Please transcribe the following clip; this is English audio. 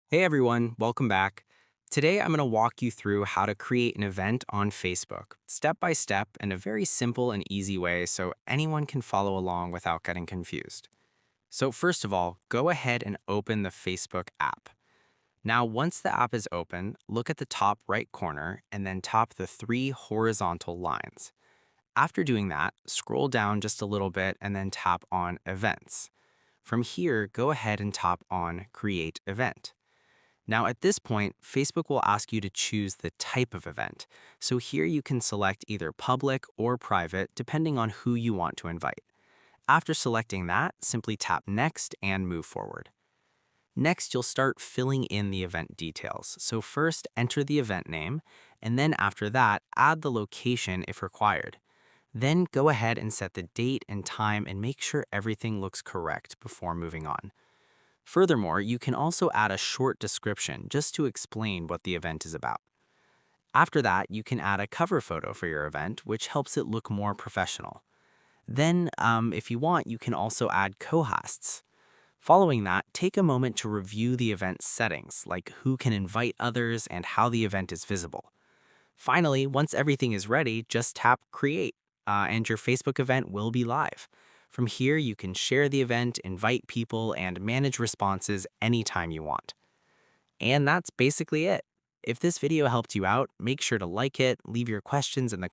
Hey everyone, welcome back. Today I'm going to walk you through how to create an event on Facebook, step by step in a very simple and easy way so anyone can follow along without getting confused. So first of all, go ahead and open the Facebook app. Now, once the app is open, look at the top right corner and then tap the three horizontal lines. After doing that, scroll down just a little bit and then tap on Events. From here, go ahead and tap on Create Event. Now, at this point, Facebook will ask you to choose the type of event. So here you can select either public or private, depending on who you want to invite. After selecting that, simply tap Next and move forward. Next, you'll start filling in the event details. So first, enter the event name, and then after that, add the location if required. Then go ahead and set the date and time and make sure everything looks correct before moving on. Furthermore, you can also add a short description just to explain what the event is about. After that, you can add a cover photo for your event, which helps it look more professional. Then, if you want, you can also add co-hosts. Following that, take a moment to review the event settings, like who can invite others and how the event is visible. Finally, once everything is ready, just tap Create, and your Facebook event will be live. From here, you can share the event, invite people, and manage responses anytime you want. And that's basically it. If this video helped you out, make sure to like it, leave your questions in the